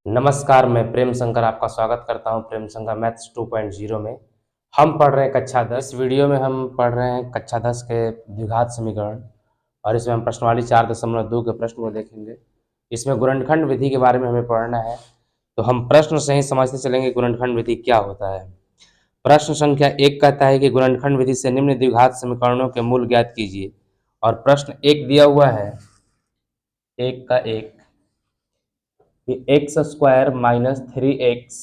नमस्कार, मैं प्रेम शंकर आपका स्वागत करता हूं प्रेम शंकर मैथ्स 2.0 में। हम पढ़ रहे हैं कक्षा 10। इस वीडियो में हम पढ़ रहे हैं कक्षा 10 के द्विघात समीकरण और इसमें हम प्रश्नावली 4.2 के प्रश्न को देखेंगे। इसमें गुणनखंड विधि के बारे में हमें पढ़ना है, तो हम प्रश्न से ही समझते चलेंगे गुणनखंड विधि क्या होता है। प्रश्न संख्या 1 कहता है कि गुणनखंड विधि से निम्न द्विघात समीकरणों के मूल ज्ञात कीजिए। और प्रश्न 1 दिया हुआ है 1 का 1 कि x square minus 3x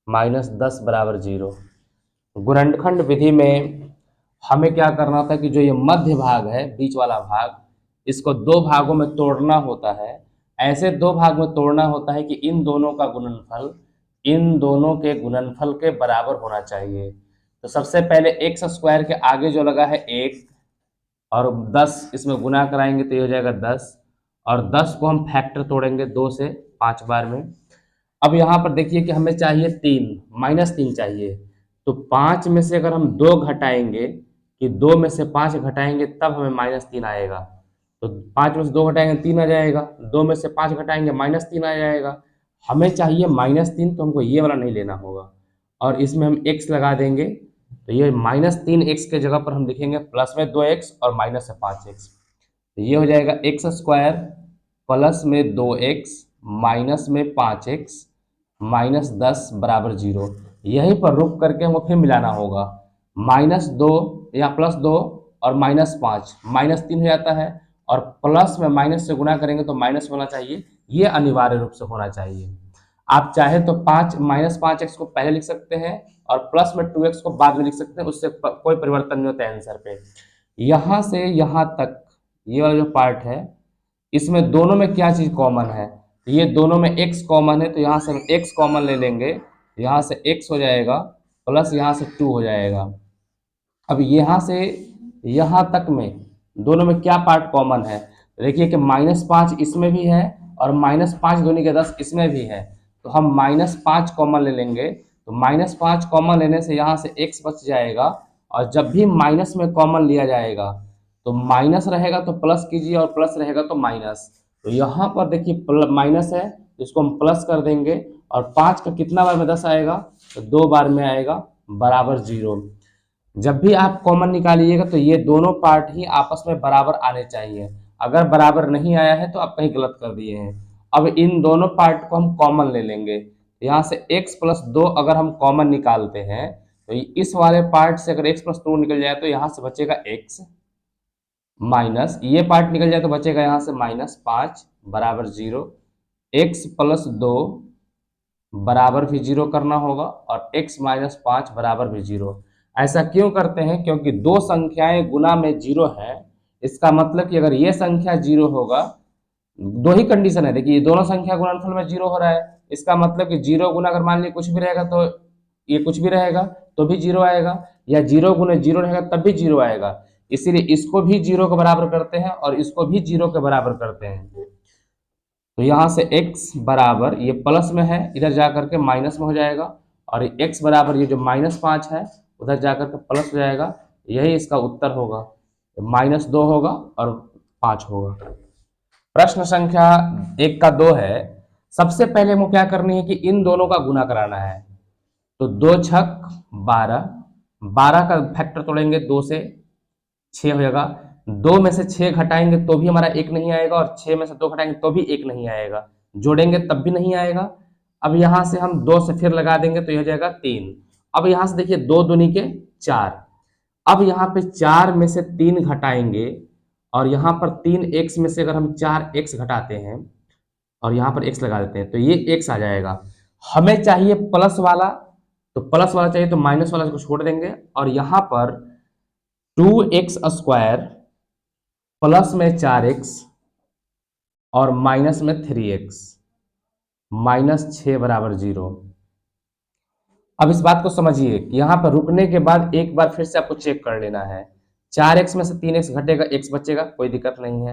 minus 10 बराबर 0। गुणनखंड विधि में हमें क्या करना था कि जो ये मध्य भाग है, बीच वाला भाग, इसको दो भागों में तोड़ना होता है। ऐसे दो भाग में तोड़ना होता है कि इन दोनों का गुणनफल इन दोनों के गुणनफल के बराबर होना चाहिए। तो सबसे पहले एक्स स्क्वायर के आगे जो लगा है 1 और 10 इसमें गुना कराएंगे तो ये हो जाएगा 10, और 10 को हम फैक्टर तोड़ेंगे 2 से 5 बार में। अब यहाँ पर देखिए कि हमें चाहिए 3, -3 चाहिए। तो 5 में से अगर हम 2 घटाएंगे, कि 2 में से 5 घटाएंगे तब हमें -3 आएगा। तो 5 में से 2 घटाएंगे 3 आ जाएगा, 2 में से 5 घटाएंगे -3 आ जाएगा। हमें चाहिए -3, तो हमको ये वाला नहीं लेना होगा और इसमें हम x लगा देंगे। तो ये -3x के जगह पर हम लिखेंगे प्लस में 2x और माइनस में 5x। तो ये हो जाएगा एक्स स्क्वायर प्लस में 2x माइनस में 5x माइनस 10 बराबर 0। यहीं पर रुक करके हमको फिर मिलाना होगा। -2 या +2 और -5 -3 हो जाता है, और प्लस में माइनस से गुना करेंगे तो माइनस होना चाहिए। ये अनिवार्य रूप से होना चाहिए। आप चाहे तो -5x को पहले लिख सकते हैं और प्लस में 2x को बाद में लिख सकते हैं, उससे कोई परिवर्तन नहीं होता है आंसर पे। यहाँ से यहाँ तक ये वाला जो पार्ट है, इसमें दोनों में क्या चीज कॉमन है? ये दोनों में x कॉमन है, तो यहाँ से हम x कॉमन ले लेंगे। यहाँ से x हो जाएगा प्लस यहाँ से 2 हो जाएगा। अब यहाँ से यहाँ तक में दोनों में क्या पार्ट कॉमन है? देखिए कि -5 इसमें भी है और -5 दूनी के 10 इसमें भी है। तो हम -5 कॉमन ले लेंगे। तो -5 कॉमन लेने से यहाँ से x बच जाएगा, और जब भी माइनस में कॉमन लिया जाएगा तो माइनस रहेगा तो प्लस कीजिए और प्लस रहेगा तो माइनस। तो यहाँ पर देखिए माइनस है, तो इसको हम प्लस कर देंगे, और 5 का कितना बार में 10 आएगा? तो 2 बार में आएगा, बराबर 0। जब भी आप कॉमन निकालिएगा तो ये दोनों पार्ट ही आपस में बराबर आने चाहिए। अगर बराबर नहीं आया है तो आप कहीं गलत कर दिए हैं। अब इन दोनों पार्ट को हम कॉमन ले लेंगे। यहाँ से x + 2 अगर हम कॉमन निकालते हैं तो इस वाले पार्ट से अगर x + 2 निकल जाए तो यहाँ से बचेगा x, माइनस ये पार्ट निकल जाए तो बचेगा यहाँ से -5 बराबर 0। x + 2 बराबर भी 0 करना होगा और x - 5 बराबर भी 0। ऐसा क्यों करते हैं? क्योंकि दो संख्याएं गुना में 0 है। इसका मतलब कि अगर ये संख्या 0 होगा, दो ही कंडीशन है। देखिए ये दोनों संख्या गुणनफल में 0 हो रहा है, इसका मतलब कि 0 गुना अगर मान लीजिए कुछ भी रहेगा तो ये कुछ भी रहेगा तो भी 0 आएगा, या 0 गुने 0 रहेगा तब भी 0 आएगा। इसीलिए इसको भी 0 के बराबर करते हैं और इसको भी 0 के बराबर करते हैं। तो यहाँ से x बराबर, ये प्लस में है, इधर जाकर के माइनस में हो जाएगा, और x बराबर ये जो -5 है उधर जाकर के प्लस हो जाएगा। यही इसका उत्तर होगा, -2 होगा और 5 होगा। प्रश्न संख्या 1 का 2 है। सबसे पहले हमको क्या करनी है कि इन दोनों का गुना कराना है। तो 2 छक 12, 12 का फैक्टर तोड़ेंगे 2 से 6 हो जाएगा। 2 में से 6 घटाएंगे तो भी हमारा 1 नहीं आएगा, और 6 में से 2 घटाएंगे तो भी 1 नहीं आएगा, जोड़ेंगे तब भी नहीं आएगा। अब यहाँ से हम 2 से फिर लगा देंगे तो यह हो जाएगा 3। अब यहाँ से देखिए 2 दूनी के 4। अब यहाँ पे 4 में से 3 घटाएंगे, और यहाँ पर 3x में से अगर हम 4x घटाते हैं और यहाँ पर x लगा देते हैं तो ये x आ जाएगा। हमें चाहिए प्लस वाला, तो प्लस वाला चाहिए तो माइनस वाला को छोड़ देंगे, और यहाँ पर 2x² प्लस में 4x और माइनस में 3x -6 बराबर 0। अब इस बात को समझिए कि यहाँ पर रुकने के बाद एक बार फिर से आपको चेक कर लेना है। 4x में से 3x घटेगा, x बचेगा, कोई दिक्कत नहीं है।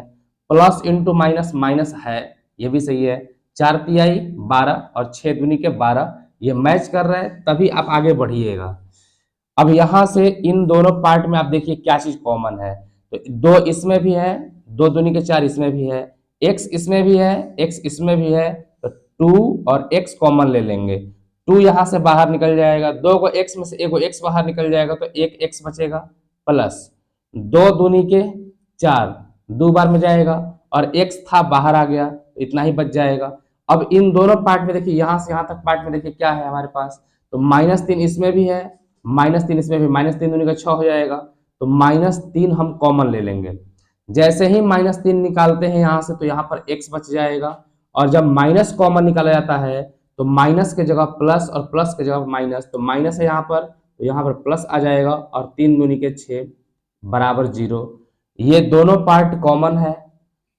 प्लस इंटू माइनस माइनस है, ये भी सही है। 4 तिहाई 12 और 6 दूनी के 12, ये मैच कर रहा है, तभी आप आगे बढ़िएगा। अब यहाँ से इन दोनों पार्ट में आप देखिए क्या चीज कॉमन है। तो 2 इसमें भी है, 2 दूनी के 4 इसमें भी है, x इसमें भी है, x इसमें भी है, तो 2 और x कॉमन ले लेंगे। 2 यहाँ से बाहर निकल जाएगा, 2 को x में से एक को x बाहर निकल जाएगा तो एक x बचेगा, प्लस 2 दूनी के 4, 2 बार में जाएगा और x था बाहर आ गया तो इतना ही बच जाएगा। अब इन दोनों पार्ट में देखिए, यहाँ से यहाँ तक पार्ट में देखिए क्या है हमारे पास, तो -3 इसमें भी है, -3 इसमें भी, -3 दूनी का 6 हो जाएगा, तो -3 हम कॉमन ले लेंगे। जैसे ही -3 निकालते हैं यहाँ से तो यहाँ पर x बच जाएगा, और जब माइनस कॉमन निकाला जाता है तो माइनस के जगह प्लस और प्लस के जगह माइनस, तो माइनस है यहाँ पर तो यहाँ पर प्लस आ जाएगा, और 3 दूनी के 6 बराबर 0। ये दोनों पार्ट कॉमन है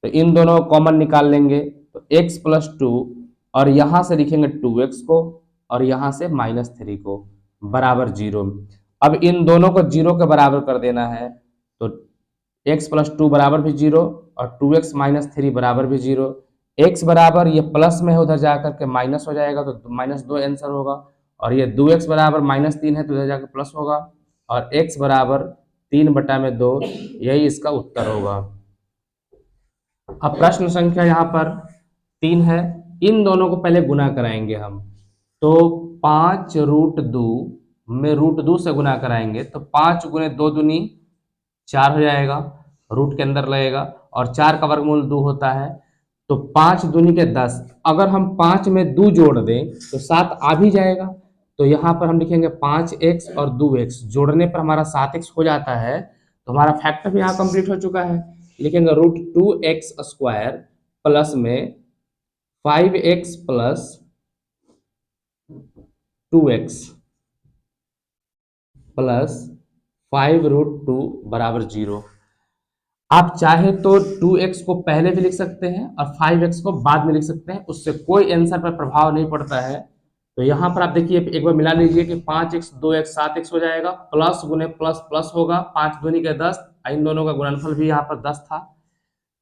तो इन दोनों कॉमन निकाल लेंगे, तो x + 2 और यहाँ से लिखेंगे 2x को और यहाँ से -3 को बराबर 0। अब इन दोनों को 0 के बराबर कर देना है, तो x + 2 बराबर भी 0 और 2x - 3 बराबर भी 0। x बराबर ये प्लस में है, उधर जाकर के माइनस हो जाएगा तो -2 आंसर होगा, और ये 2x बराबर -3 है तो उधर जाकर प्लस होगा, और x बराबर 3/2, यही इसका उत्तर होगा। अब प्रश्न संख्या यहाँ पर 3 है, इन दोनों को पहले गुना कराएंगे हम, तो 5√2 में √2 से गुना कराएंगे तो 5 × 2 दूनी 4 हो जाएगा, रूट के अंदर लगेगा, और 4 का वर्गमूल 2 होता है, तो 5 दूनी के 10। अगर हम 5 में 2 जोड़ दें तो 7 आ भी जाएगा, तो यहाँ पर हम लिखेंगे 5x और 2x, जोड़ने पर हमारा 7x हो जाता है, तो हमारा फैक्टर भी यहाँ कंप्लीट हो चुका है। लिखेंगे √2x² प्लस में 5x + 2x प्लस 5√2 बराबर 0। आप चाहे तो 2x को पहले भी लिख सकते हैं और 5x को बाद में लिख सकते हैं, उससे कोई आंसर पर प्रभाव नहीं पड़ता है। तो यहाँ पर आप देखिए एक बार मिला लीजिए कि 5x 2x 7x हो जाएगा, प्लस गुने प्लस प्लस होगा, 5 दूनी के 10, इन दोनों का गुणनफल भी यहाँ पर 10 था।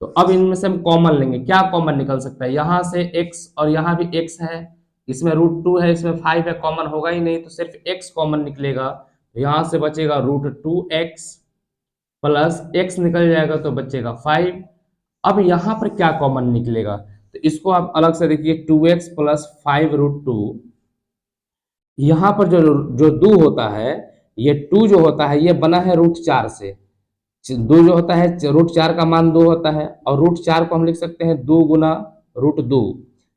तो अब इनमें से हम कॉमन लेंगे, क्या कॉमन निकल सकता है, यहाँ से x और यहाँ भी x है, इसमें √2 है, इसमें 5 है, कॉमन होगा ही नहीं, तो सिर्फ x कॉमन निकलेगा, तो यहाँ से बचेगा √2x प्लस x निकल जाएगा तो बचेगा 5। अब यहाँ पर क्या कॉमन निकलेगा, तो इसको आप अलग से देखिए, 2x + 5√2, यहाँ पर जो 2 होता है, ये 2 जो होता है ये बना है √4 से, 2 जो होता है √4 का मान 2 होता है, और √4 को हम लिख सकते हैं 2 × √2,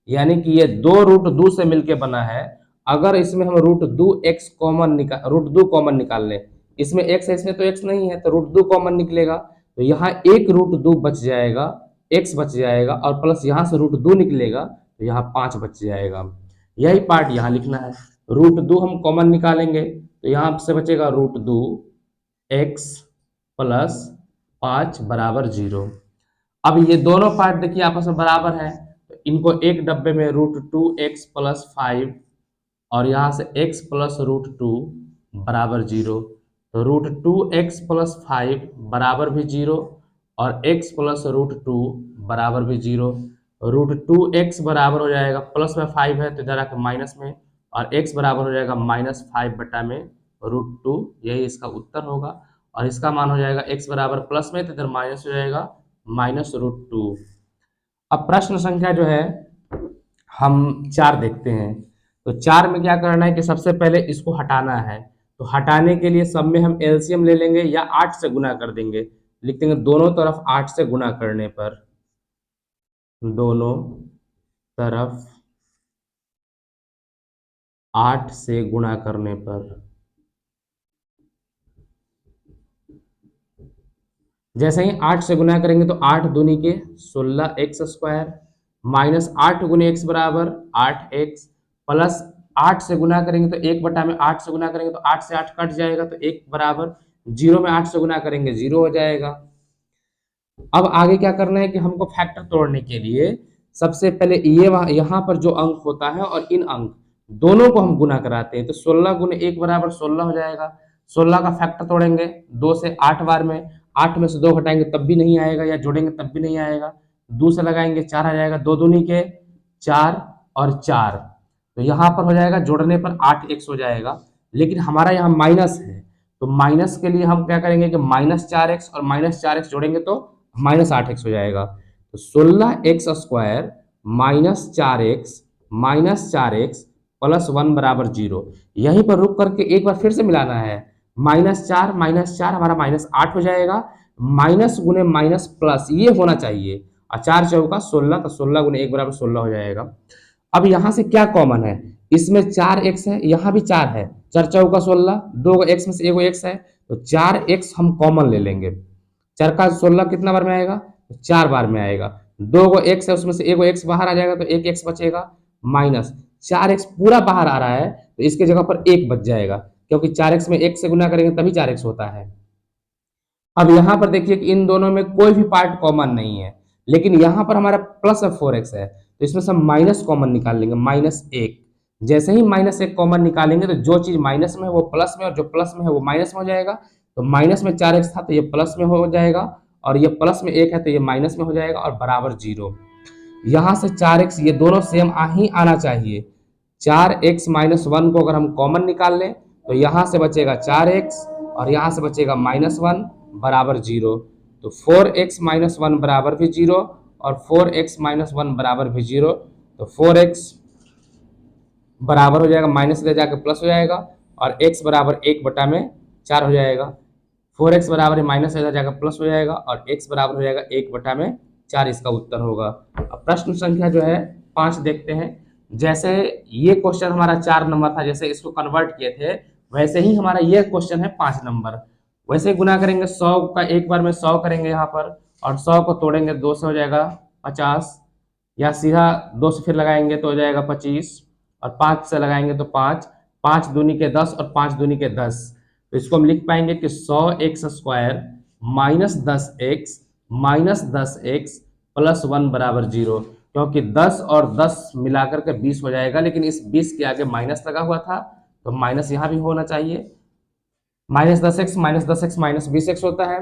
यानी कि ये 2 √2 से मिलके बना है। अगर इसमें हम √2x √2 कॉमन निकाल लें, इसमें x है, इसमें तो x नहीं है, तो √2 कॉमन निकलेगा, तो यहाँ एक √2 बच जाएगा, x बच जाएगा, और प्लस यहाँ से √2 निकलेगा तो यहाँ 5 बच जाएगा। यही पार्ट यहाँ लिखना है, √2 हम कॉमन निकालेंगे तो यहाँ से बचेगा √2x प्लस 5 बराबर 0। अब ये दोनों पार्ट देखिए आपस में बराबर है, तो इनको एक डब्बे में √2x + 5 और यहाँ से x + √2 बराबर 0, तो √2x + 5 बराबर भी 0 और x + √2 बराबर भी 0। √2x बराबर हो जाएगा, प्लस में 5 है तो इधर आकर माइनस में, और x बराबर हो जाएगा -5/√2, यही इसका उत्तर होगा, और इसका मान हो जाएगा x बराबर प्लस में तो इधर माइनस हो जाएगा -√2। अब प्रश्न संख्या जो है हम 4 देखते हैं, तो 4 में क्या करना है कि सबसे पहले इसको हटाना है, तो हटाने के लिए सब में हम एलसीएम ले लेंगे या 8 से गुना कर देंगे, लिख देंगे दोनों तरफ 8 से गुना करने पर, दोनों तरफ 8 से गुणा करने पर, जैसे ही 8 से गुना करेंगे तो 8 दूनी के 16x² माइनस 8 गुने x बराबर 8x, प्लस 8 से गुना करेंगे तो 1/8 से गुना करेंगे तो 8 से 8 कट जाएगा तो 1 बराबर 0 में 8 से गुना करेंगे 0 हो जाएगा। अब आगे क्या करना है कि हमको फैक्टर तोड़ने के लिए सबसे पहले ये यहाँ पर जो अंक होता है और इन अंक दोनों को हम गुना कराते हैं, तो 16 गुने 1 बराबर 16 हो जाएगा। 16 का फैक्टर तोड़ेंगे 2 से 8 बार में, 8 में से 2 घटाएंगे तब भी नहीं आएगा, या जोड़ेंगे तब भी नहीं आएगा, 2 से लगाएंगे 4 आ जाएगा, 2 दूनी के 4 और 4, तो यहाँ पर हो जाएगा जोड़ने पर 8x हो जाएगा, लेकिन हमारा यहाँ माइनस है तो माइनस के लिए हम क्या करेंगे कि -4x और -4x जोड़ेंगे तो -8x हो जाएगा, तो 16x² - 4x -4x + 1 बराबर 0। यहीं पर रुक करके एक बार फिर से मिलाना है। -4 हमारा -8 हो जाएगा, माइनस गुने माइनस प्लस ये होना चाहिए, और 4 चौका 16, तो 16 गुने 1 बराबर 16 हो जाएगा। अब यहाँ से क्या कॉमन है, इसमें 4x है, यहाँ भी 4 है, 4 चौका 16, 2 x में से 1 x है, तो 4x हम कॉमन ले लेंगे। 4 का 16 कितना बार में आएगा, 4 बार में आएगा। 2 x है, उसमें से 1 x बाहर आ जाएगा, तो 1 x बचेगा, माइनस 4x पूरा बाहर आ रहा है, तो इसके जगह पर 1 बच जाएगा, क्योंकि 4x में 1 से गुना करेंगे तभी 4x होता है। अब यहाँ पर देखिए कि इन दोनों में कोई भी पार्ट कॉमन नहीं है, लेकिन यहाँ पर हमारा प्लस 4x है, तो इसमें से हम माइनस कॉमन निकाल लेंगे, -1। जैसे ही -1 कॉमन निकालेंगे तो जो चीज माइनस में है वो प्लस में, और जो प्लस में है वो माइनस में हो जाएगा। तो माइनस में 4x था तो ये प्लस में हो जाएगा, और ये प्लस में 1 है तो ये माइनस में हो जाएगा, और बराबर 0। यहाँ से 4x ये दोनों सेम ही आना चाहिए। 4x - 1 को अगर हम कॉमन निकाल लें तो यहाँ से बचेगा 4x, और यहाँ से बचेगा -1 बराबर 0। तो 4x - 1 बराबर भी 0, और 4x - 1 बराबर भी 0। तो 4x बराबर हो जाएगा, माइनस ले जाकर प्लस हो जाएगा, और x बराबर 1/4 हो जाएगा। 4x बराबर माइनस ले जाकर प्लस हो जाएगा, और x बराबर हो जाएगा 1/4, इसका उत्तर होगा। अब प्रश्न संख्या जो है 5 देखते हैं। जैसे ये क्वेश्चन हमारा 4 नंबर था, जैसे इसको कन्वर्ट किए थे, वैसे ही हमारा ये क्वेश्चन है 5 नंबर। वैसे गुना करेंगे, 100 का एक बार में 100 करेंगे यहाँ पर, और 100 को तोड़ेंगे 2 से हो जाएगा 50, या सीधा 2 से फिर लगाएंगे तो हो जाएगा 25, और 5 से लगाएंगे तो 5, 5 दूनी के 10 और 5 दूनी के 10। तो इसको हम लिख पाएंगे कि 100x² - 10x + 1 बराबर 0, क्योंकि 10 और 10 मिलाकर के 20 हो जाएगा, लेकिन इस 20 के आगे माइनस लगा हुआ था, तो माइनस यहाँ भी होना चाहिए। -10x - 10x - 20x होता है।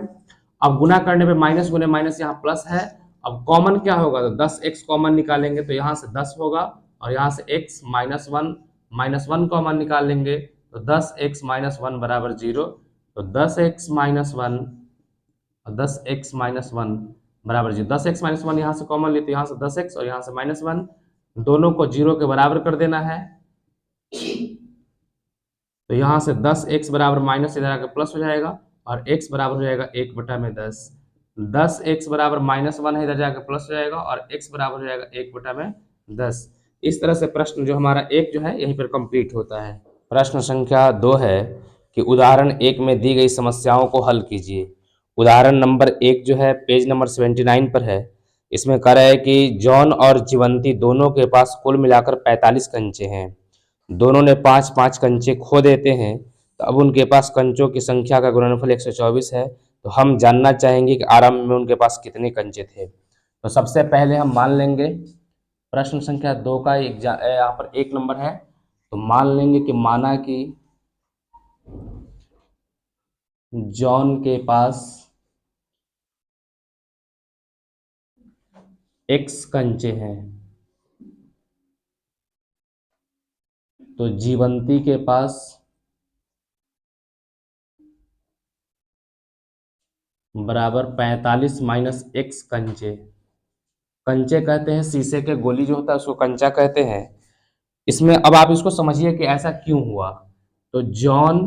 अब गुना करने पे माइनस गुने माइनस यहाँ प्लस है। अब कॉमन क्या होगा, तो 10x कॉमन निकालेंगे तो यहाँ से 10 होगा, और यहाँ से x - 1 कॉमन निकाल लेंगे तो 10x - 1 बराबर 0। तो 10x - 1 बराबर 0। 10x - 1 यहाँ से कॉमन लेते, यहाँ से 10x और यहाँ से -1, दोनों को 0 के बराबर कर देना है। तो यहाँ से 10x बराबर माइनस इधर आकर प्लस हो जाएगा, और x बराबर हो जाएगा 1/10। 10x बराबर -1 है, इधर जाकर प्लस हो जाएगा, और x बराबर हो जाएगा 1/10। इस तरह से प्रश्न जो हमारा 1 जो है यहीं पर कंप्लीट होता है। प्रश्न संख्या 2 है कि उदाहरण 1 में दी गई समस्याओं को हल कीजिए। उदाहरण नंबर 1 जो है पेज नंबर 79 पर है। इसमें कह रहा है कि जॉन और जीवंती दोनों के पास कुल मिलाकर 45 कंचे हैं। दोनों ने 5-5 कंचे खो देते हैं, तो अब उनके पास कंचों की संख्या का गुणनफल 124 है। तो हम जानना चाहेंगे कि आरंभ में उनके पास कितने कंचे थे। तो सबसे पहले हम मान लेंगे प्रश्न संख्या 2 का यहाँ पर 1 नंबर है, तो मान लेंगे कि माना कि जॉन के पास x कंचे हैं, तो जीवंती के पास बराबर 45 - x कंचे। कंचे कहते हैं शीशे के गोली जो होता है उसको कंचा कहते हैं। इसमें अब आप इसको समझिए कि ऐसा क्यों हुआ। तो जॉन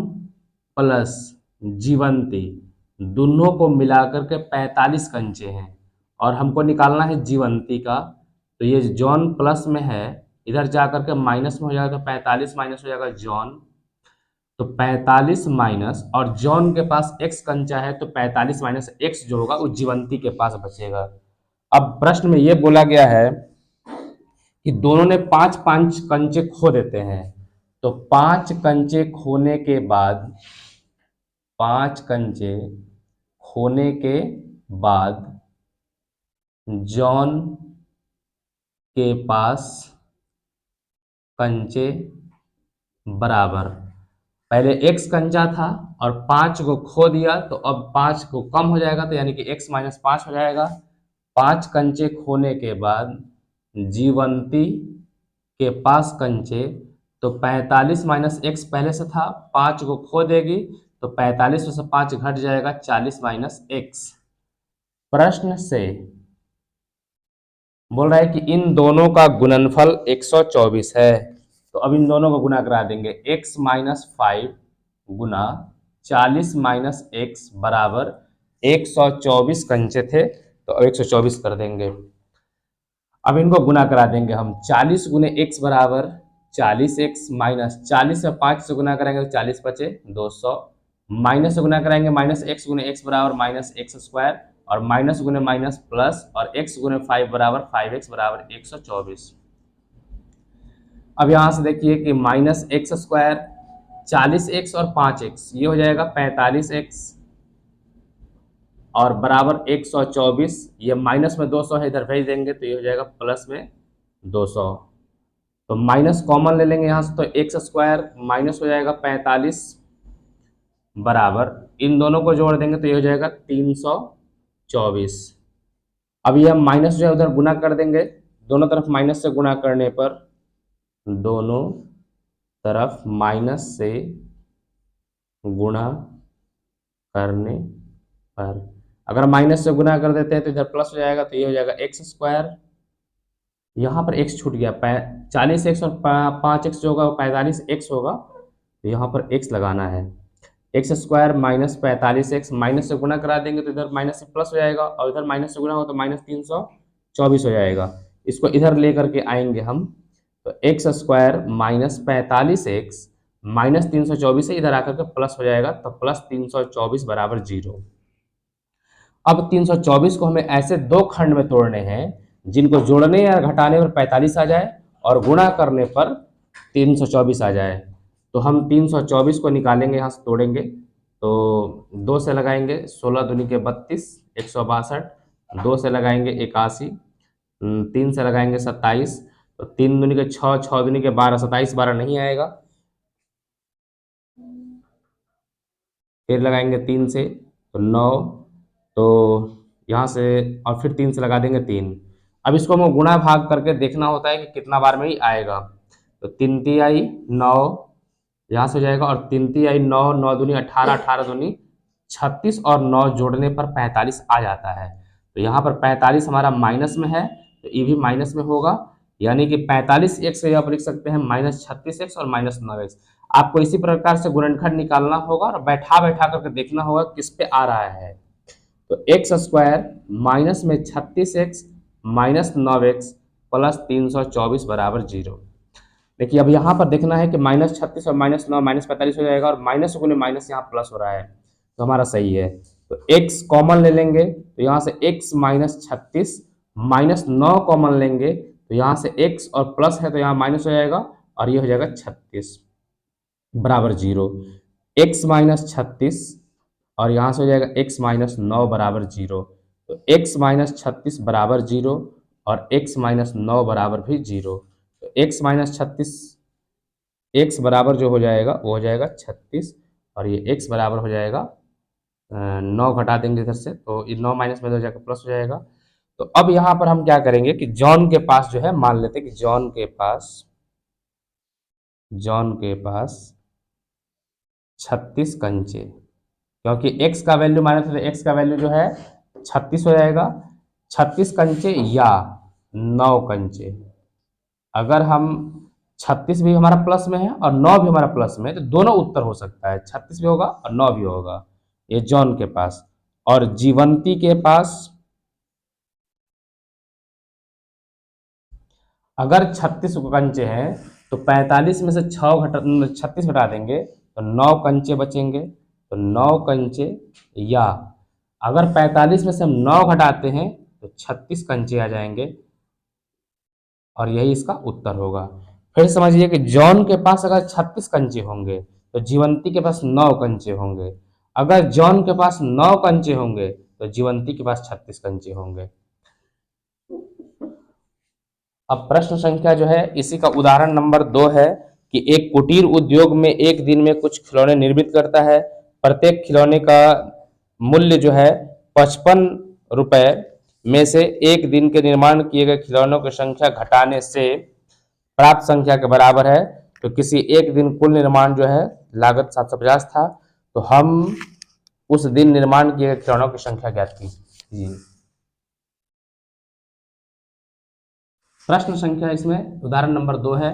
प्लस जीवंती दोनों को मिलाकर के 45 कंचे हैं, और हमको निकालना है जीवंती का। तो ये जॉन प्लस में है, इधर जाकर के माइनस में हो जाएगा, तो 45 माइनस हो जाएगा जॉन। तो 45 माइनस, और जॉन के पास x कंचा है, तो 45 माइनस x जो होगा वो जीवंती के पास बचेगा। अब प्रश्न में ये बोला गया है कि दोनों ने 5-5 कंचे खो देते हैं। तो 5 कंचे खोने के बाद 5 कंचे खोने के बाद जॉन के पास कंचे बराबर, पहले x कंचा था और 5 को खो दिया, तो अब 5 को कम हो जाएगा, तो यानी कि x - 5 हो जाएगा। 5 कंचे खोने के बाद जीवंती के पास कंचे, तो 45 - x पहले से था, 5 को खो देगी, तो 45 में से 5 घट जाएगा, 40 - x। प्रश्न से बोल रहा है कि इन दोनों का गुणनफल 124 है। तो अब इन दोनों को गुना करा देंगे। x माइनस 5 गुना 40 माइनस एक्स बराबर 124 कंचे थे, तो अब 124 कर देंगे। अब इनको गुना करा देंगे हम। 40 गुने एक्स बराबर 40x माइनस 40 से 5 से गुना करेंगे तो 40 बचे 200, माइनस से गुना करेंगे माइनस एक्स गुने एक्स बराबर माइनस एक्स स्क्वायर, और माइनस गुने माइनस प्लस, और x गुने 5 बराबर 5x बराबर 124। अब यहां से देखिए कि माइनस एक्स स्क्वायर 40x और 5x ये हो जाएगा 45x, और बराबर 124, ये माइनस में 200 है इधर भेज देंगे तो ये हो जाएगा प्लस में 200। तो माइनस कॉमन ले लेंगे यहाँ से, तो एक्स स्क्वायर माइनस हो जाएगा 45 बराबर, इन दोनों को जोड़ देंगे तो ये हो जाएगा 324। अब ये हम माइनस जो है उधर गुना कर देंगे, दोनों तरफ माइनस से गुना करने पर, दोनों तरफ माइनस से गुणा करने पर, अगर माइनस से गुना कर देते हैं तो इधर प्लस हो जाएगा, तो ये हो जाएगा एक्स स्क्वायर, यहाँ पर x छूट गया, 40x और 5x जो होगा वो 45x होगा, तो यहाँ पर x लगाना है। X square minus 45x, minus से गुना करा देंगे तो इधर माइनस से प्लस हो जाएगा, और इधर माइनस से गुना हो तो माइनस 324 हो जाएगा। इसको इधर लेकर के आएंगे हम, तो x square minus 45x minus 324 से इधर आकर के प्लस हो जाएगा, तो प्लस 324 बराबर 0। अब 324 को हमें ऐसे दो खंड में तोड़ने हैं जिनको जोड़ने या घटाने पर 45 आ जाए और गुणा करने पर 324 आ जाए। तो हम 324 को निकालेंगे, यहाँ से तोड़ेंगे, तो 2 से लगाएंगे 16 दूनी के 32 162, 2 से लगाएंगे 81, 3 से लगाएंगे 27, तो 3 दूनी के 6, 6 दूनी के 12, 27 12 नहीं आएगा, फिर लगाएंगे 3 से तो 9, तो यहाँ से और फिर 3 से लगा देंगे 3। अब इसको हमें गुणा भाग करके देखना होता है कि कितना बार में ही आएगा, तो 3 तिहाई 9 यहाँ से हो जाएगा, और 3 तिहाई 9, 9 दूनी 18, 18 दूनी 36, और 9 जोड़ने पर 45 आ जाता है। तो यहाँ पर 45 हमारा माइनस में है, तो ये भी माइनस में होगा, यानी कि 45x से आप लिख सकते हैं माइनस 36x और माइनस 9x। आपको इसी प्रकार से गुणनखंड निकालना होगा और बैठा बैठा करके देखना होगा किस पे आ रहा है। तो एक्स स्क्वायर माइनस में 36x माइनस 9x प्लस 324 बराबर 0। देखिए अब यहाँ पर देखना है कि माइनस 36 और माइनस 9 माइनस 45 हो जाएगा, और माइनस गुने माइनस यहाँ प्लस हो रहा है, तो हमारा सही है। तो x कॉमन ले लेंगे, तो यहाँ से x माइनस 36 माइनस 9 कॉमन लेंगे, तो यहाँ से x और प्लस है तो यहाँ माइनस हो जाएगा, और ये हो जाएगा 36 बराबर 0। x माइनस 36 और यहाँ से हो जाएगा x माइनस 9 बराबर 0। तो x माइनस 36 बराबर 0 और x माइनस 9 बराबर भी 0। तो x माइनस 36 x बराबर जो हो जाएगा वो हो जाएगा 36, और ये x बराबर हो जाएगा 9 घटा देंगे इधर से, तो 9 माइनस में हो जाएगा प्लस हो जाएगा। तो अब यहाँ पर हम क्या करेंगे कि जॉन के पास जो है, मान लेते हैं कि जॉन के पास 36 कंचे, क्योंकि x का वैल्यू माने थे तो x का वैल्यू जो है 36 हो जाएगा। 36 कंचे या 9 कंचे, अगर हम 36 भी हमारा प्लस में है और 9 भी हमारा प्लस में है, तो दोनों उत्तर हो सकता है, 36 भी होगा और 9 भी होगा। ये जॉन के पास। और जीवंती के पास अगर 36 कंचे हैं तो 45 में से 36 घटा देंगे तो 9 कंचे बचेंगे, तो 9 कंचे, या अगर 45 में से हम 9 घटाते हैं तो 36 कंचे आ जाएंगे, और यही इसका उत्तर होगा। फिर समझिए कि जॉन के पास अगर 36 कंचे होंगे तो जीवंती के पास 9 कंचे होंगे, अगर जॉन के पास 9 कंचे होंगे तो जीवंती के पास 36 कंचे होंगे। अब प्रश्न संख्या जो है इसी का उदाहरण नंबर 2 है कि एक कुटीर उद्योग में एक दिन में कुछ खिलौने निर्मित करता है। प्रत्येक खिलौने का मूल्य जो है 55 रुपए में से एक दिन के निर्माण किए गए खिलौनों की संख्या घटाने से प्राप्त संख्या के बराबर है। तो किसी एक दिन कुल निर्माण जो है लागत 750 था, तो हम उस दिन निर्माण किए गए खिलौनों की संख्या ज्ञात की। प्रश्न संख्या इसमें उदाहरण नंबर 2 है।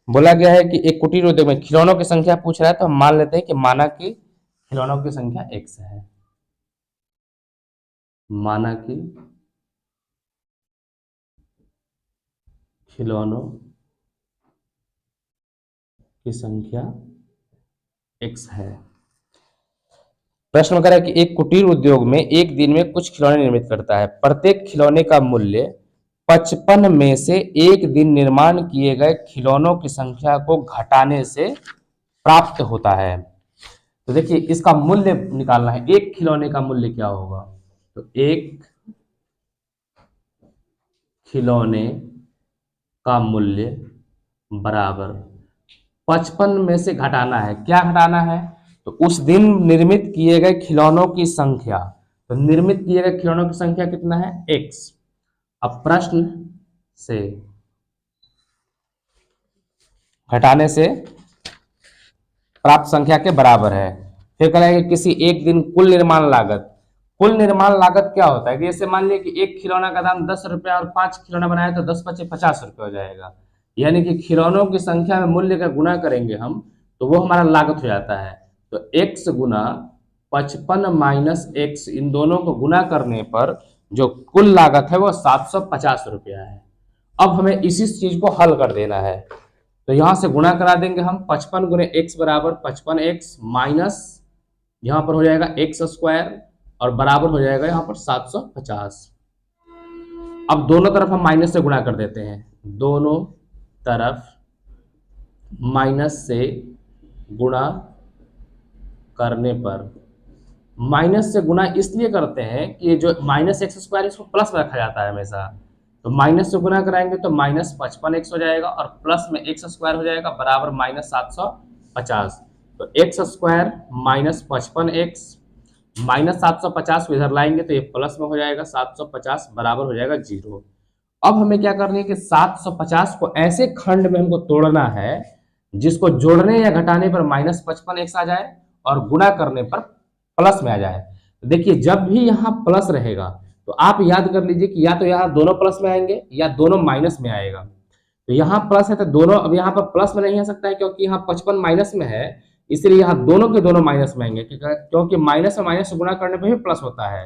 बोला गया है कि एक कुटीर उद्योग में खिलौनों की संख्या पूछ रहा है, तो हम मान लेते हैं कि माना कि खिलौनों की संख्या x है। माना कि खिलौनों की संख्या x है। प्रश्न में कह रहा है कि एक कुटीर उद्योग में एक दिन में कुछ खिलौने निर्मित करता है। प्रत्येक खिलौने का मूल्य 55 में से एक दिन निर्माण किए गए खिलौनों की संख्या को घटाने से प्राप्त होता है। तो देखिए इसका मूल्य निकालना है, एक खिलौने का मूल्य क्या होगा। तो एक खिलौने का मूल्य बराबर 55 में से घटाना है। क्या घटाना है, तो उस दिन निर्मित किए गए खिलौनों की संख्या। तो निर्मित किए गए खिलौनों की संख्या कितना है, x। अब प्रश्न से घटाने से प्राप्त संख्या के बराबर है। फिर कह रहा है कि किसी एक दिन कुल निर्माण लागत। कुल निर्माण लागत क्या होता है कि जैसे मान लिया कि एक खिलौना का दाम 10 रुपया और 5 खिलौना बनाया तो 10 पचे 50 रुपये हो जाएगा। यानी कि खिलौनों की संख्या में मूल्य का गुणा करेंगे हम, तो वो हमारा लागत हो जाता है। तो x गुना 55 माइनस x, इन दोनों को गुना करने पर जो कुल लागत है वो 750 रुपया है। अब हमें इसी चीज को हल कर देना है, तो यहां से गुणा करा देंगे हम। 55 गुने x बराबर 55x माइनस यहां पर हो जाएगा x स्क्वायर और बराबर हो जाएगा यहां पर 750। अब दोनों तरफ हम माइनस से गुणा कर देते हैं। दोनों तरफ माइनस से गुणा करने पर, माइनस से गुणा इसलिए करते हैं कि जो माइनस एक्स स्क्वायर इसको प्लस में रखा जाता है हमेशा। तो माइनस से गुणा कराएंगे तो माइनस 55x हो जाएगा और प्लस में एक्स स्क्वायर हो जाएगा बराबर माइनस 750। तो x square minus 55x minus 750 इधर लाएंगे तो ये प्लस में हो जाएगा 750 बराबर हो जाएगा 0। अब हमें क्या करनी है कि 750 को ऐसे खंड में हमको तोड़ना है जिसको जोड़ने या घटाने पर माइनस 55x आ जाए और गुणा करने पर प्लस में आ जाए। तो देखिए जब भी यहाँ प्लस रहेगा तो आप याद कर लीजिए कि या तो यहाँ दोनों प्लस में आएंगे या दोनों माइनस में आएगा। तो यहाँ प्लस है तो दोनों, अब यहाँ पर प्लस में नहीं आ सकता है क्योंकि यहाँ 55 माइनस में है, इसलिए यहाँ दोनों के दोनों माइनस में आएंगे क्योंकि माइनस में माइनस से गुणा करने पर भी प्लस होता है।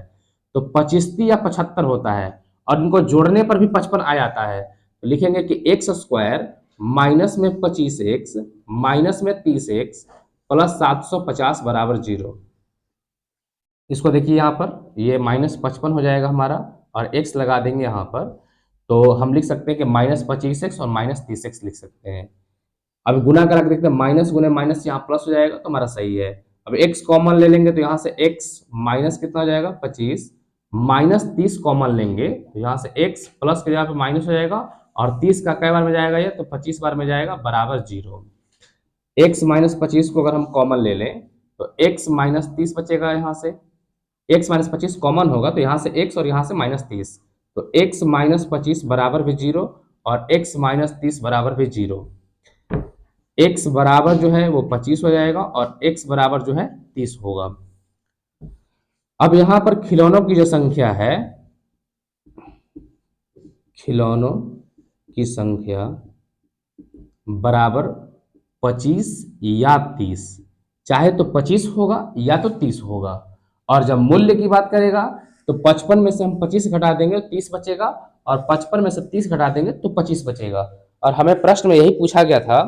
तो 25 या 75 होता है और इनको जोड़ने पर भी 55 आ जाता है। तो लिखेंगे कि एक्स स्क्वायर माइनस में 25x माइनस में 30x प्लस 750 बराबर 0। इसको देखिए यहाँ पर ये माइनस 55 हो जाएगा हमारा और x लगा देंगे यहाँ पर, तो हम लिख सकते हैं कि माइनस 25x और माइनस 30x लिख सकते हैं। अब गुना करा के देखते हैं, माइनस गुने माइनस यहाँ प्लस हो जाएगा तो हमारा सही है। अब x कॉमन ले लेंगे तो यहाँ से x माइनस कितना हो जाएगा 25 माइनस 30 कॉमन लेंगे तो यहाँ से x प्लस के जगह पे माइनस हो जाएगा और 30 का कई बार में जाएगा ये, तो 25 बार में जाएगा बराबर 0। x माइनस 25 को अगर हम कॉमन ले लें तो x माइनस 30 बचेगा, यहाँ से x माइनस 25 कॉमन होगा तो यहाँ से x और यहाँ से माइनस 30, तो x माइनस 25 बराबर भी 0 और x माइनस 30 बराबर भी 0। x बराबर जो है वो 25 हो जाएगा और x बराबर जो है 30 होगा। अब यहाँ पर खिलौनों की जो संख्या है, खिलौनों की संख्या बराबर 25 या 30, चाहे तो 25 होगा या तो 30 होगा। और जब मूल्य की बात करेगा तो 55 में से हम 25 घटा देंगे तो 30 बचेगा और 55 में से 30 घटा देंगे तो 25 बचेगा। और हमें प्रश्न में यही पूछा गया था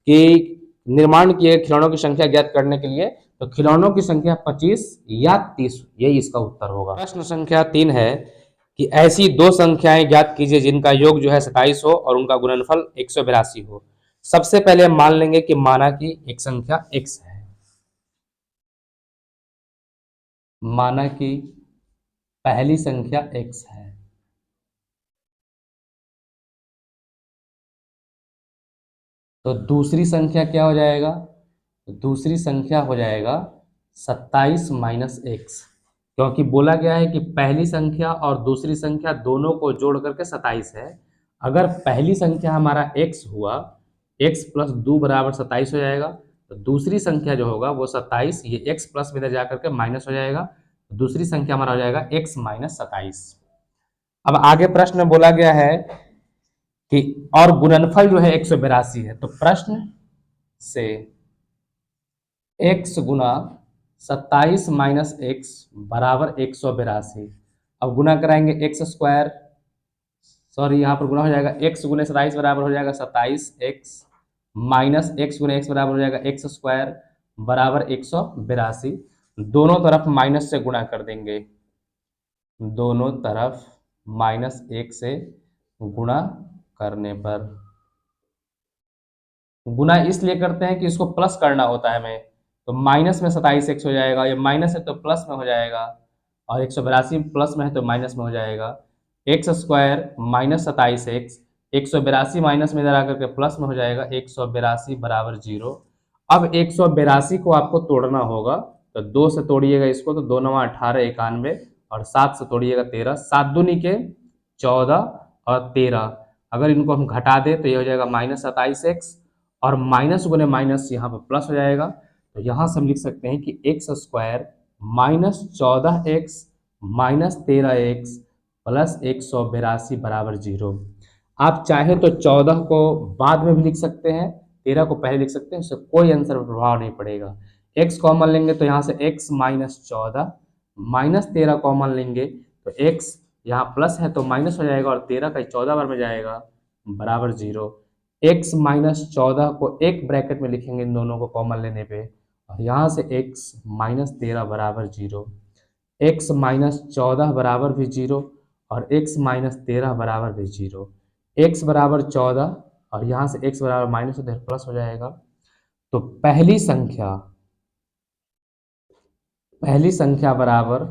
कि निर्माण किए खिलौनों की संख्या ज्ञात करने के लिए, तो खिलौनों की संख्या 25 या 30, यही इसका उत्तर होगा। प्रश्न संख्या 3 है कि ऐसी दो संख्याएं ज्ञात कीजिए जिनका योग जो है 27 हो और उनका गुणनफल 182 हो। सबसे पहले हम मान लेंगे कि माना कि एक संख्या x है, माना कि पहली संख्या x है, तो दूसरी संख्या क्या हो जाएगा, तो दूसरी संख्या हो जाएगा 27 माइनस x, क्योंकि बोला गया है कि पहली संख्या और दूसरी संख्या दोनों को जोड़ करके 27 है। अगर पहली संख्या हमारा x हुआ, x प्लस 2 बराबर 27 हो जाएगा, तो दूसरी संख्या जो होगा वो 27, ये x प्लस में इधर जाकर के माइनस हो जाएगा, तो दूसरी संख्या हमारा हो जाएगा x माइनस 27। अब आगे प्रश्न में बोला गया है कि और गुणनफल जो है 182 है, तो प्रश्न से x गुना 27 माइनस एक्स बराबर 182। अब गुना कराएंगे एक्स स्क्वायर, सॉरी यहाँ पर गुना हो जाएगा x गुने 27 बराबर हो जाएगा 27x माइनस एक्स गुने एक्स बराबर हो जाएगा एक्स स्क्वायर बराबर 182। दोनों तरफ माइनस से गुणा कर देंगे, दोनों तरफ -1 से गुणा करने पर, गुना इसलिए करते हैं कि इसको प्लस करना होता है हमें, तो माइनस में 27x हो जाएगा, ये माइनस है तो प्लस में हो जाएगा, और 182 प्लस में है तो माइनस में हो जाएगा। X square minus 27x, 182 minus में इधर आकर के प्लस में हो जाएगा, 182 बराबर 0। अब 182 को आपको तोड़ना होगा, तो 2 से तोड़िएगा इसको, तो 2 9 18 91, और 7 से तोड़िएगा 13, 7 दूनी के 14 और 13, अगर इनको हम घटा दें तो ये हो जाएगा -27x, और माइनस गुने माइनस यहाँ पर प्लस हो जाएगा, तो यहाँ से हम लिख सकते हैं कि x square minus 14x minus 13x plus 182 बराबर 0। आप चाहे तो 14 को बाद में भी लिख सकते हैं, 13 को पहले लिख सकते हैं, उससे कोई आंसर पर प्रभाव नहीं पड़ेगा। x कॉमन लेंगे तो यहाँ से x माइनस 14 माइनस 13 कॉमन लेंगे तो x यहाँ प्लस है तो माइनस हो जाएगा, और 13 का 14 बार में जाएगा बराबर 0। x माइनस 14 को एक ब्रैकेट में लिखेंगे इन दोनों को कॉमन लेने पे, और यहाँ से x माइनस 13 बराबर 0, x माइनस 14 बराबर भी 0 और x माइनस 13 बराबर भी 0, x बराबर 14 और यहाँ से x बराबर माइनस उधर प्लस हो जाएगा। तो पहली संख्या बराबर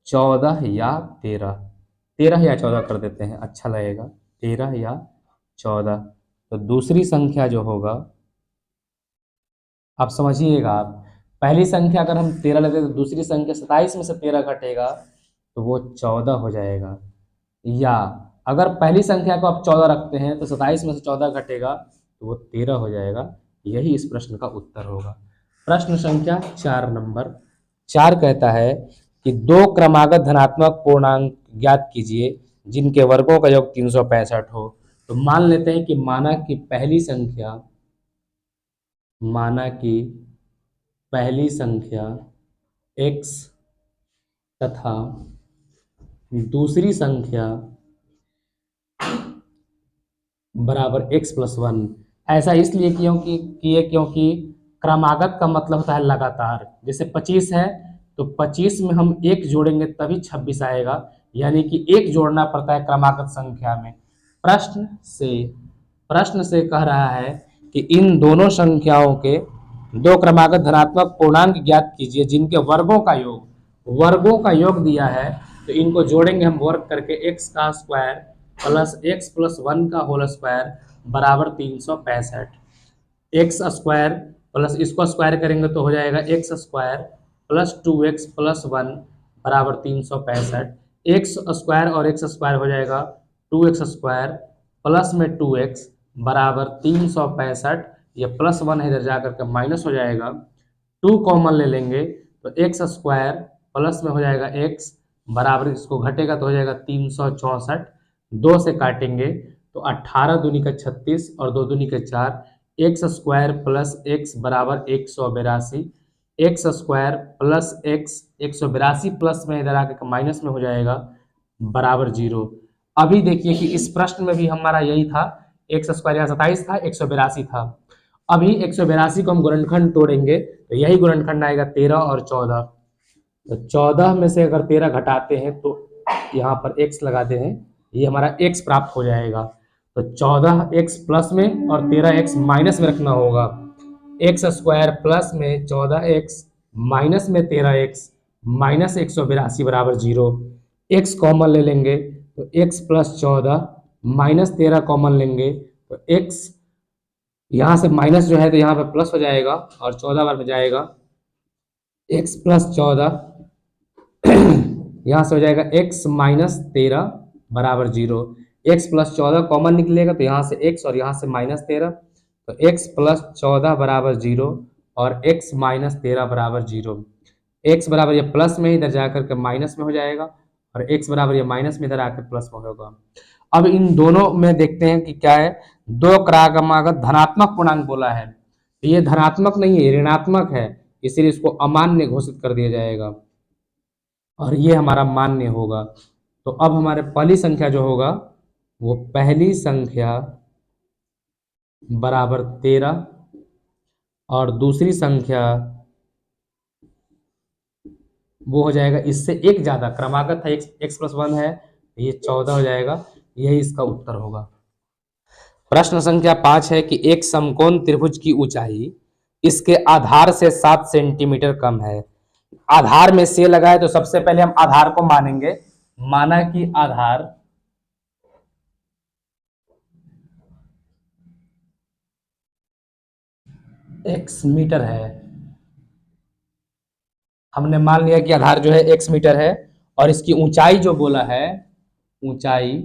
14 या 13, 13 या 14 कर देते हैं, अच्छा लगेगा, 13 या 14। तो दूसरी संख्या जो होगा, आप समझिएगा, आप पहली संख्या अगर हम 13 लेते हैं तो दूसरी संख्या 27 में से 13 घटेगा तो वो 14 हो जाएगा, या अगर पहली संख्या को आप 14 रखते हैं तो 27 में से 14 घटेगा तो वो 13 हो जाएगा। यही इस प्रश्न का उत्तर होगा। प्रश्न संख्या 4 नंबर 4 कहता है कि दो क्रमागत धनात्मक पूर्णांक ज्ञात कीजिए जिनके वर्गों का योग 365 हो। तो मान लेते हैं कि माना कि पहली संख्या x तथा दूसरी संख्या बराबर x प्लस 1। ऐसा इसलिए क्योंकि क्रमागत का मतलब होता है लगातार। जैसे 25 है तो 25 में हम 1 जोड़ेंगे तभी 26 आएगा, यानी कि 1 जोड़ना पड़ता है क्रमागत संख्या में। प्रश्न से कह रहा है कि इन दोनों संख्याओं के दो क्रमागत धनात्मक पूर्णांक ज्ञात कीजिए जिनके वर्गों का योग दिया है, तो इनको जोड़ेंगे हम वर्ग करके, x का स्क्वायर प्लस x प्लस 1 का होल स्क्वायर बराबर 365। x स्क्वायर प्लस इसको स्क्वायर करेंगे तो हो जाएगा x square plus 2x plus 1 बराबर 365। x स्क्वायर और x स्क्वायर हो जाएगा 2x स्क्वायर प्लस में 2x बराबर 365। ये प्लस 1 है इधर जाकर के माइनस हो जाएगा, 2 कॉमन ले लेंगे तो x स्क्वायर प्लस में हो जाएगा x बराबर, इसको घटेगा तो हो जाएगा 364। 2 से काटेंगे तो 18 दूनी का 36 और 2 दूनी का 4, x स्क्वायर प्लस x बराबर 182, x square plus x 182 plus में इधर आके माइनस में हो जाएगा बराबर 0। अभी देखिए कि इस प्रश्न में भी हमारा यही था, x स्क्वायर यहाँ 27 था, 182 था। अभी 182 को हम गुणनखंड तोड़ेंगे तो यही गुणनखंड आएगा 13 और 14। तो 14 में से अगर 13 घटाते हैं तो यहाँ पर x लगाते हैं, ये हमारा x प्राप्त हो जाएगा। तो 14x प्लस में और 13x माइनस में रखना होगा। x स्क्वायर प्लस में 14x माइनस में 13x माइनस 182 बराबर 0। x कॉमन ले लेंगे तो x प्लस 14 माइनस 13 कॉमन लेंगे तो x यहाँ से माइनस जो है तो यहाँ पे प्लस हो जाएगा और 14 बार में जाएगा, x प्लस 14 यहाँ से हो जाएगा x माइनस 13 बराबर 0। x प्लस 14 कॉमन निकलेगा तो यहाँ से x और यहाँ से माइनस 13, तो x प्लस 14 बराबर 0 और x माइनस 13 बराबर 0। x बराबर ये प्लस में इधर जाकर के माइनस में हो जाएगा और x बराबर ये माइनस में इधर आकर प्लस में होगा। अब इन दोनों में देखते हैं कि क्या है, दो क्रमागत धनात्मक पूर्णांक बोला है, तो ये धनात्मक नहीं है, ऋणात्मक है, इसलिए इसको अमान्य घोषित कर दिया जाएगा और ये हमारा मान्य होगा। तो अब हमारे पहली संख्या जो होगा वो पहली संख्या बराबर 13 और दूसरी संख्या वो हो जाएगा इससे एक ज्यादा, क्रमागत है x + 1 है, ये 14 हो जाएगा, यही इसका उत्तर होगा। प्रश्न संख्या 5 है कि एक समकोण त्रिभुज की ऊंचाई इसके आधार से 7 सेंटीमीटर कम है। आधार में से लगा है तो सबसे पहले हम आधार को मानेंगे। माना कि आधार x मीटर है, हमने मान लिया कि आधार जो है x मीटर है और इसकी ऊंचाई जो बोला है, ऊंचाई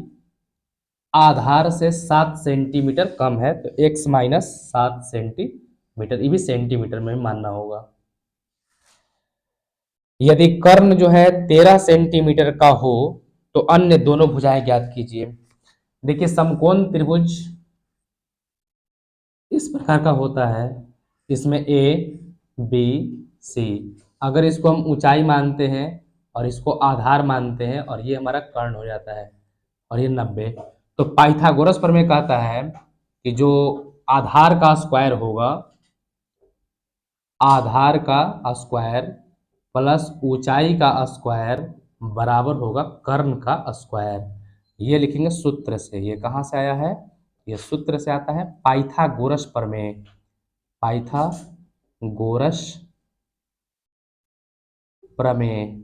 आधार से 7 सेंटीमीटर कम है, तो x - 7 सेंटीमीटर, ये भी सेंटीमीटर में मानना होगा। यदि कर्ण जो है 13 सेंटीमीटर का हो तो अन्य दोनों भुजाएं ज्ञात कीजिए। देखिए समकोण त्रिभुज इस प्रकार का होता है, इसमें a b c, अगर इसको हम ऊंचाई मानते हैं और इसको आधार मानते हैं और ये हमारा कर्ण हो जाता है और ये 90, तो पाइथागोरस प्रमेय कहता है कि जो आधार का स्क्वायर होगा, आधार का स्क्वायर प्लस ऊंचाई का स्क्वायर बराबर होगा कर्ण का स्क्वायर। ये लिखेंगे सूत्र से। ये कहाँ से आया है? ये सूत्र से आता है पाइथागोरस प्रमेय। पाइथागोरस प्रमेय,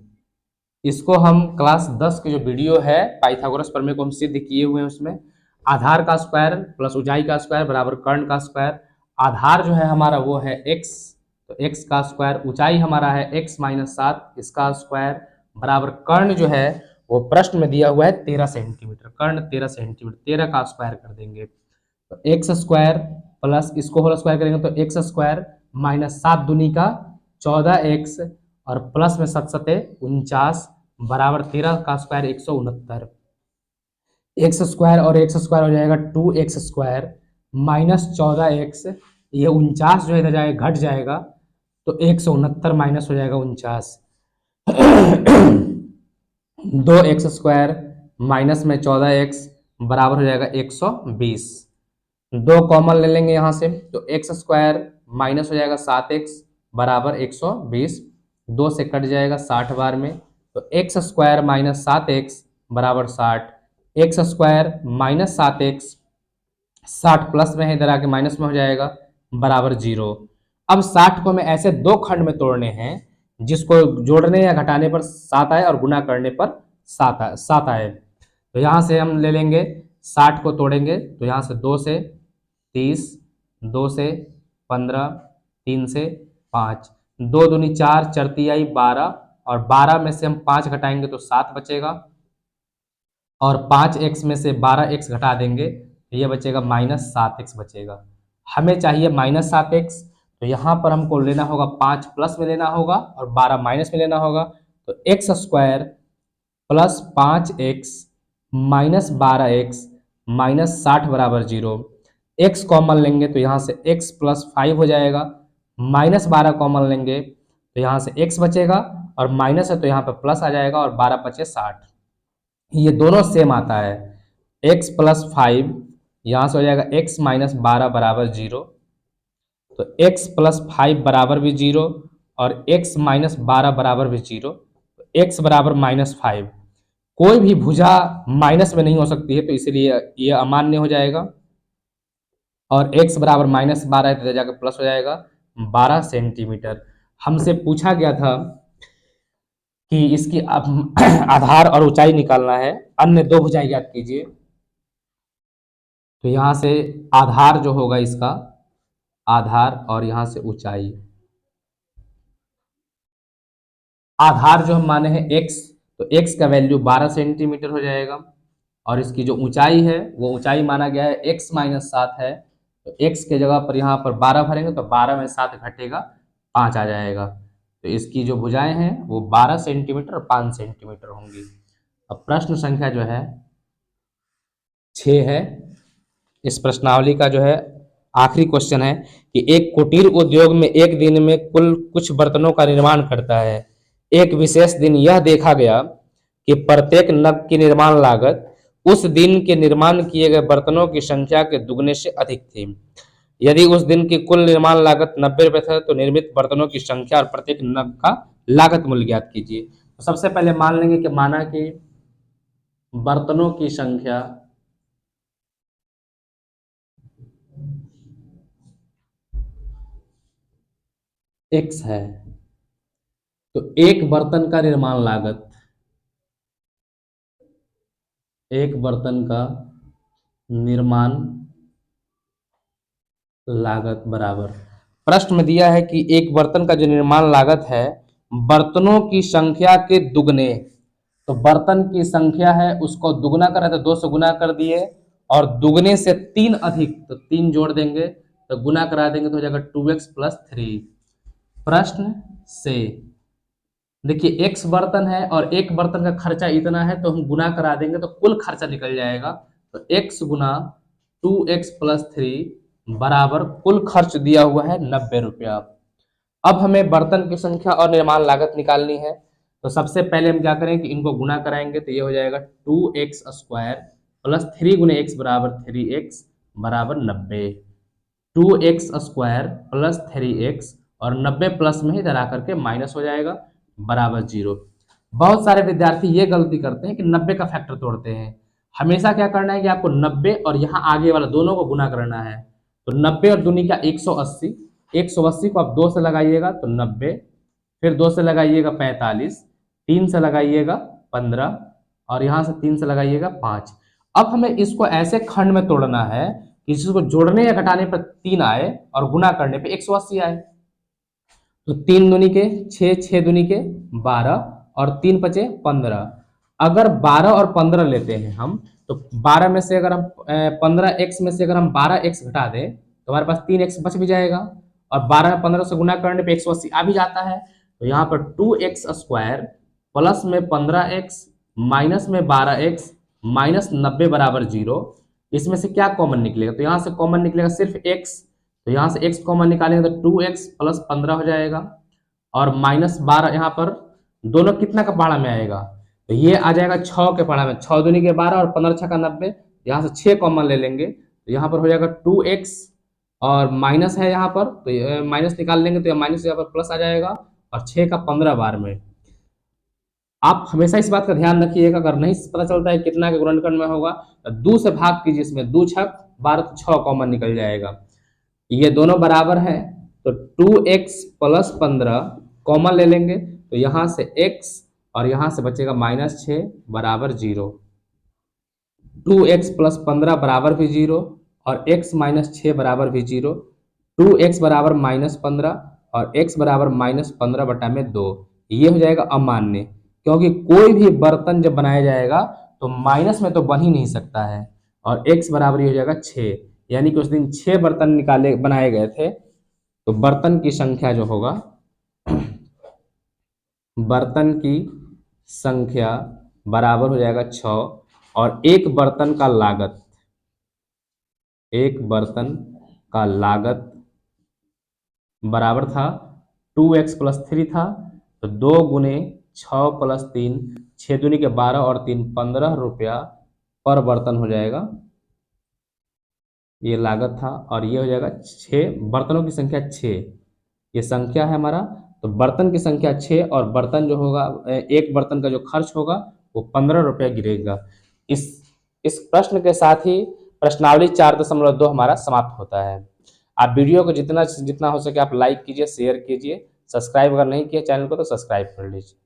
इसको हम क्लास 10 की जो वीडियो है पाइथागोरस प्रमेय को हम सिद्ध किए हुए हैं, उसमें आधार का स्क्वायर प्लस ऊंचाई का स्क्वायर बराबर कर्ण का स्क्वायर। आधार जो है हमारा वो है x, तो x का स्क्वायर, ऊंचाई हमारा है x - 7, इसका स्क्वायर बराबर कर्ण जो है वो प्रश्न में दिया हुआ है 13 सेंटीमीटर, कर्ण 13 सेंटीमीटर, 13 का स्क्वायर कर देंगे तो एक्स स्क्वायर प्लस इसको होल स्क्वायर करेंगे तो एक्स स्क्वायर माइनस 7 दूनी का 14x और प्लस में 7 सते 49 बराबर 13 का स्क्वायर 169। एक्स स्क्वायर और एक्स स्क्वायर हो जाएगा 2x स्क्वायर माइनस 14x, ये 49 जो है इधर जाएगा घट जाएगा तो 169 माइनस हो जाएगा 49। 2x स्क्वायर माइनस में 14x बराबर हो जाएगा 120। 2 कॉमन ले लेंगे यहाँ से तो एक्स स्क्वायर माइनस हो जाएगा 7x बराबर 120, 2 से कट जाएगा 60 बार में, तो एक्स स्क्वायर माइनस 7x बराबर 60, x square minus 7x 60 plus में है इधर आके माइनस में हो जाएगा बराबर 0। अब 60 को मैं ऐसे दो खंड में तोड़ने हैं जिसको जोड़ने या घटाने पर 7 आए और गुना करने पर 7 आए। तो यहाँ से हम ले लेंगे 60 को तोड़ेंगे तो यहाँ से 2 से 30, 2 से 15, 3 से 5, 2 दूनी 4, 4 तिहाई 12 और 12 में से हम 5 घटाएंगे तो 7 बचेगा और 5x में से 12x घटा देंगे तो ये बचेगा -7x बचेगा। हमें चाहिए -7x, तो यहाँ पर हमको लेना होगा 5 प्लस में लेना होगा और 12 माइनस में लेना होगा, तो x square plus 5x minus 12x minus 60 बराबर 0। x कॉमन लेंगे तो यहाँ से x प्लस 5 हो जाएगा, माइनस 12 कॉमन लेंगे तो यहाँ से x बचेगा और माइनस है तो यहाँ पर प्लस आ जाएगा और 12 × 5 = 60। ये दोनों सेम आता है, x प्लस 5 यहाँ से हो जाएगा x माइनस 12 बराबर 0, तो x प्लस 5 बराबर भी 0 और x माइनस 12 बराबर भी 0, तो x बराबर -5। कोई भी भुजा माइनस में नहीं हो सकती है तो इसलिए ये अमान्य हो जाएगा और x बराबर -12 है तो जाकर प्लस हो जाएगा 12 सेंटीमीटर। हमसे पूछा गया था कि इसकी आधार और ऊंचाई निकालना है, अन्य दो भुजाएं ज्ञात कीजिए। तो यहाँ से आधार जो होगा इसका, आधार और यहाँ से ऊंचाई, आधार जो हम माने हैं x, तो x का वैल्यू 12 सेंटीमीटर हो जाएगा और इसकी जो ऊंचाई है वो ऊंचाई माना गया है x - 7 है, तो x के जगह पर यहाँ पर 12 भरेंगे तो 12 में 7 घटेगा 5 आ जाएगा, तो इसकी जो भुजाएं हैं वो 12 सेंटीमीटर और 5 सेंटीमीटर होंगी। अब प्रश्न संख्या जो है 6 है। इस प्रश्नावली का जो है आखिरी क्वेश्चन है कि एक कुटीर उद्योग में एक दिन में कुल कुछ बर्तनों का निर्माण करता है। एक विशेष दिन यह देखा गया कि प्रत्येक नग की निर्माण लागत उस दिन के निर्माण किए गए बर्तनों की संख्या के दुगने से अधिक थी। यदि उस दिन की कुल निर्माण लागत 90 रुपये था तो निर्मित बर्तनों की संख्या और प्रत्येक नग का लागत मूल्य ज्ञात कीजिए। तो सबसे पहले मान लेंगे कि माना कि बर्तनों की संख्या x है, तो एक बर्तन का निर्माण लागत, एक बर्तन का निर्माण लागत बराबर, प्रश्न में दिया है कि एक बर्तन का जो निर्माण लागत है बर्तनों की संख्या के दुगने, तो बर्तन की संख्या है उसको दुगना करा तो 2 से गुना कर दिए और दुगने से 3 अधिक, तो 3 जोड़ देंगे तो गुना करा देंगे तो हो जाएगा 2x + 3। प्रश्न से देखिए x बर्तन है और एक बर्तन का खर्चा इतना है तो हम गुना करा देंगे तो कुल खर्चा निकल जाएगा, तो x गुना 2x + 3 बराबर कुल खर्च दिया हुआ है 90 रुपया। अब हमें बर्तन की संख्या और निर्माण लागत निकालनी है, तो सबसे पहले हम क्या करें कि इनको गुना कराएंगे तो ये हो जाएगा 2x² + 3 × x बराबर 3x बराबर 90। 2x² + 3x और 90 प्लस में इधर आकर के माइनस हो जाएगा बराबर 0। बहुत सारे विद्यार्थी ये गलती करते हैं कि 90 का फैक्टर तोड़ते हैं। हमेशा क्या करना है कि आपको 90 और यहाँ आगे वाला दोनों को गुना करना है, तो 90 और दूनी का 180, 180 को आप 2 से लगाइएगा तो 90, फिर 2 से लगाइएगा 45, 3 से लगाइएगा 15 और यहाँ से 3 से लगाइएगा 5। अब हमें इसको ऐसे खंड में तोड़ना है कि जिसको जोड़ने या घटाने पर 3 आए और गुना करने पे 180 आए। तो 3 दूनी के 6, 6 दूनी के 12 और 3 बचे 15। अगर 12 और 15 लेते हैं हम तो 12 में से अगर हम 15x में से अगर हम 12x घटा दें तो हमारे पास 3x बच भी जाएगा और 12 में 15 से गुना करने पे 180 आ भी जाता है। तो यहाँ पर 2x² प्लस में 15x माइनस में 12x माइनस 90 बराबर 0। इसमें से क्या कॉमन निकलेगा, तो यहाँ से कॉमन निकलेगा सिर्फ x, तो यहाँ से x कॉमन निकालेंगे तो 2x + 15 हो जाएगा और माइनस 12 यहाँ पर दोनों कितना का पहाड़ा में आएगा, तो ये आ जाएगा 6 के पहाड़ा में, 6 दूनी के 12 और 15 6 का 90, यहाँ से 6 कॉमन ले लेंगे तो यहाँ पर हो जाएगा 2x और माइनस है यहाँ पर तो माइनस निकाल लेंगे तो माइनस यहाँ पर प्लस आ जाएगा और 6 का 15 बार में। आप हमेशा इस बात का ध्यान रखिएगा, अगर नहीं पता चलता है कितना के गुणनखंड में होगा तो 2 से भाग कीजिए, इसमें 2 छक 12 तो 6 कॉमन निकल जाएगा। ये दोनों बराबर है तो 2x + 15 कॉमन ले लेंगे तो यहाँ से x और यहाँ से बचेगा -6 बराबर 0। 2x + 15 बराबर भी 0 और x - 6 बराबर भी 0। 2x बराबर -15 और x बराबर -15/2। ये हो जाएगा अमान्य, क्योंकि कोई भी बर्तन जब बनाया जाएगा तो माइनस में तो बन ही नहीं सकता है और x बराबर ये हो जाएगा 6, यानी कि उस दिन 6 बर्तन बनाए गए थे। तो बर्तन की संख्या जो होगा, बर्तन की संख्या बराबर हो जाएगा 6 और एक बर्तन का लागत, एक बर्तन का लागत बराबर था 2x + 3 था, तो 2 × 6 + 3 6 दूनी के 12 और 3 15 रुपया पर बर्तन हो जाएगा, ये लागत था। और ये हो जाएगा 6, बर्तनों की संख्या 6 ये संख्या है हमारा, तो बर्तन की संख्या 6 और बर्तन जो होगा एक बर्तन का जो खर्च होगा वो 15 रुपया गिरेगा। इस प्रश्न के साथ ही प्रश्नावली 4.2 हमारा समाप्त होता है। आप वीडियो को जितना जितना हो सके आप लाइक कीजिए, शेयर कीजिए, सब्सक्राइब अगर नहीं किया चैनल को तो सब्सक्राइब कर लीजिए।